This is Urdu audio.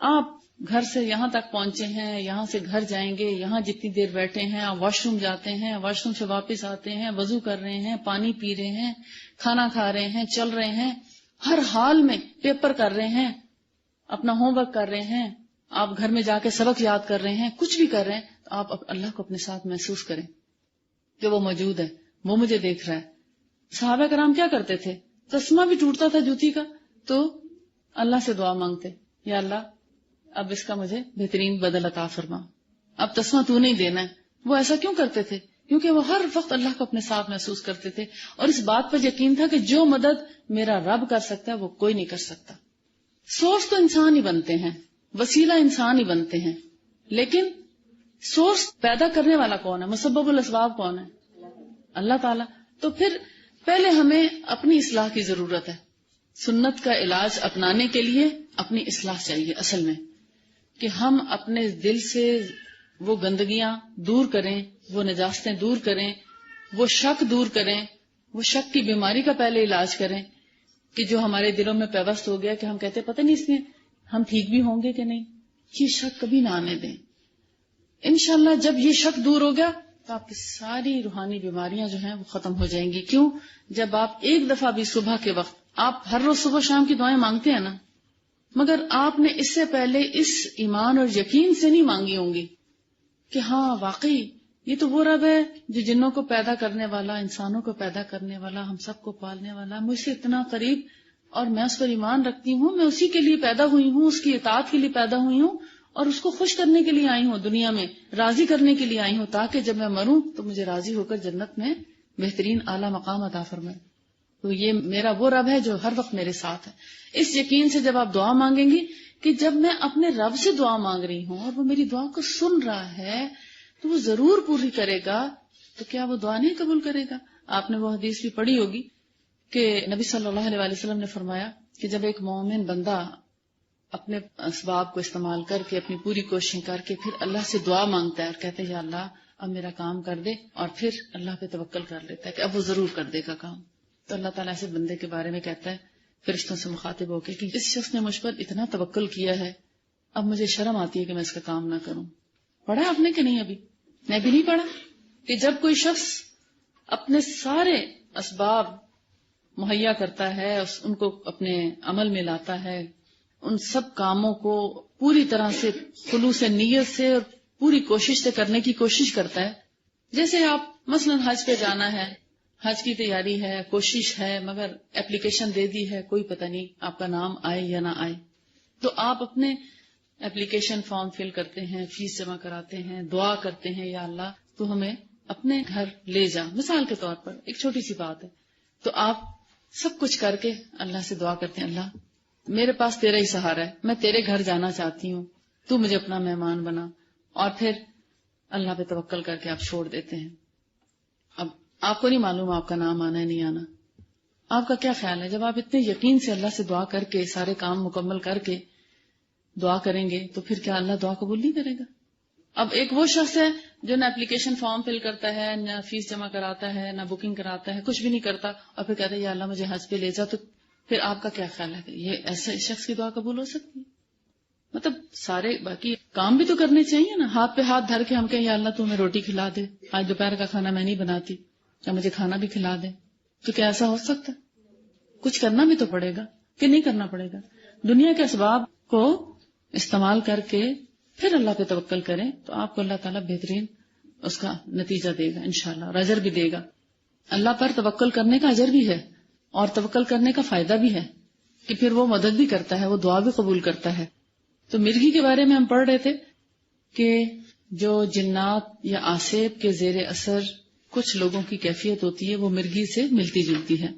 آپ گھر سے یہاں تک پہنچے ہیں، یہاں سے گھر جائیں گے، یہاں جتنی دیر بیٹھے ہیں، آپ واش روم جاتے ہیں، واش روم سے واپس آتے ہیں، وضو کر رہے ہیں، پانی پی رہے ہیں، کھانا کھا رہے ہیں، چل رہے ہیں، ہر حال میں پیپر کر رہے ہیں، اپنا ہوم ورک کر رہے ہیں، آپ گھر میں جا کے سبق یاد کر رہے ہیں، کچھ بھی کر رہے ہیں، تو آپ اللہ کو اپنے ساتھ محسوس کریں کہ وہ موجود ہے، وہ مجھے دیکھ رہا ہے. صحابہ کرام کیا کرتے تھے؟ تسمہ بھی ٹوٹتا تھا جوتی کا تو اللہ سے دعا مانگتے، یا اللہ اب اس کا مجھے بہترین بدل عطا فرما، اب تسمہ تو نہیں دینا ہے. وہ ایسا کیوں کرتے تھے؟ کیونکہ وہ ہر وقت اللہ کو اپنے ساتھ محسوس کرتے تھے اور اس بات پر یقین تھا کہ جو مدد میرا رب کر سکتا ہے وہ کوئی نہیں کر سکتا. سورس تو انسان ہی بنتے ہیں، وسیلہ انسان ہی بنتے ہیں، لیکن سورس پیدا کرنے والا کون ہے؟ مسبب الاسباب کون ہے؟ اللہ تعالیٰ. تو پھر پہلے ہمیں اپنی اصلاح کی ضرورت ہے. سنت کا علاج اپنانے کے لیے اپنی اصلاح چاہیے، اصل میں کہ ہم اپنے دل سے وہ گندگیاں دور کریں، وہ نجاستیں دور کریں، وہ شک دور کریں، وہ شک کی بیماری کا پہلے علاج کریں کہ جو ہمارے دلوں میں پیوست ہو گیا کہ ہم کہتے پتہ نہیں اس میں ہم ٹھیک بھی ہوں گے کہ نہیں. یہ شک کبھی نہ آنے دیں. انشاءاللہ جب یہ شک دور ہو گیا تو آپ کی ساری روحانی بیماریاں جو ہیں وہ ختم ہو جائیں گی. کیوں؟ جب آپ ایک دفعہ بھی صبح کے وقت، آپ ہر روز صبح شام کی دعائیں مانگتے ہیں نا، مگر آپ نے اس سے پہلے اس ایمان اور یقین سے نہیں مانگی ہوں گی کہ ہاں واقعی یہ تو وہ رب ہے جو جنوں کو پیدا کرنے والا، انسانوں کو پیدا کرنے والا، ہم سب کو پالنے والا، مجھ سے اتنا قریب، اور میں اس پر ایمان رکھتی ہوں، میں اسی کے لیے پیدا ہوئی ہوں، اس کی اطاعت کے لیے پیدا ہوئی ہوں اور اس کو خوش کرنے کے لیے آئی ہوں، دنیا میں راضی کرنے کے لیے آئی ہوں، تاکہ جب میں مروں تو مجھے راضی ہو کر جنت میں بہترین اعلیٰ مقام عطا فرمائے. تو یہ میرا وہ رب ہے جو ہر وقت میرے ساتھ ہے. اس یقین سے جب آپ دعا مانگیں گی کہ جب میں اپنے رب سے دعا مانگ رہی ہوں اور وہ میری دعا کو سن رہا ہے تو وہ ضرور پوری کرے گا، تو کیا وہ دعا نہیں قبول کرے گا؟ آپ نے وہ حدیث بھی پڑھی ہوگی کہ نبی صلی اللہ علیہ وسلم نے فرمایا کہ جب ایک مومن بندہ اپنے اسباب کو استعمال کر کے، اپنی پوری کوششیں کر کے پھر اللہ سے دعا مانگتا ہے اور کہتے ہیں یا اللہ اب میرا کام کر دے، اور پھر اللہ پہ توکل کر لیتا ہے کہ اب وہ ضرور کر دے گا کام، تو اللہ تعالیٰ ایسے بندے کے بارے میں کہتا ہے فرشتوں سے مخاطب ہو کے کہ اس شخص نے مجھ پر اتنا توکل کیا ہے، اب مجھے شرم آتی ہے کہ میں اس کا کام نہ کروں. پڑھا آپ نے کہ نہیں؟ ابھی میں بھی نہیں پڑھا کہ جب کوئی شخص اپنے سارے اسباب مہیا کرتا ہے، ان کو اپنے عمل میں لاتا ہے، ان سب کاموں کو پوری طرح سے خلوص نیت سے اور پوری کوشش سے کرنے کی کوشش کرتا ہے. جیسے آپ مثلا حج پہ جانا ہے، حج کی تیاری ہے، کوشش ہے، مگر اپلیکیشن دے دی ہے، کوئی پتہ نہیں آپ کا نام آئے یا نہ آئے، تو آپ اپنے اپلیکیشن فارم فل کرتے ہیں، فیس جمع کراتے ہیں، دعا کرتے ہیں یا اللہ تو ہمیں اپنے گھر لے جا، مثال کے طور پر ایک چھوٹی سی بات ہے. تو آپ سب کچھ کر کے اللہ سے دعا کرتے ہیں اللہ میرے پاس تیرا ہی سہارا ہے، میں تیرے گھر جانا چاہتی ہوں، تو مجھے اپنا مہمان بنا، اور پھر اللہ پہ توکل کر کے آپ چھوڑ دیتے ہیں. اب آپ کو نہیں معلوم آپ کا نام آنا ہے نہیں آنا. آپ کا کیا خیال ہے جب آپ اتنے یقین سے اللہ سے دعا کر کے سارے کام مکمل کر کے دعا کریں گے تو پھر کیا اللہ دعا قبول نہیں کرے گا؟ اب ایک وہ شخص ہے جو نہ اپلیکیشن فارم فل کرتا ہے، نہ فیس جمع کراتا ہے، نہ بکنگ کراتا ہے، کچھ بھی نہیں کرتا، اور پھر کہتا ہے یا اللہ مجھے حج پہ لے جا، تو پھر آپ کا کیا خیال ہے کہ یہ ایسے شخص کی دعا قبول ہو سکتی ہے؟ مطلب سارے باقی کام بھی تو کرنے چاہیے نا. ہاتھ پہ ہاتھ دھر کے ہم کہیں یا اللہ تو ہمیں روٹی کھلا دے، آج دوپہر کا کھانا میں نہیں بناتی، یا مجھے کھانا بھی کھلا دے، تو کیا ایسا ہو سکتا؟ کچھ کرنا بھی تو پڑے گا کہ نہیں کرنا پڑے گا. دنیا کے اسباب کو استعمال کر کے پھر اللہ پہ توکل کریں تو آپ کو اللہ تعالیٰ بہترین اس کا نتیجہ دے گا انشاءاللہ، اور اجر بھی دے گا. اللہ پر توکل کرنے کا اجر بھی ہے اور توکل کرنے کا فائدہ بھی ہے کہ پھر وہ مدد بھی کرتا ہے، وہ دعا بھی قبول کرتا ہے. تو مرغی کے بارے میں ہم پڑھ رہے تھے کہ جو جنات یا آسیب کے زیر اثر کچھ لوگوں کی کیفیت ہوتی ہے وہ مرغی سے ملتی جلتی ہے.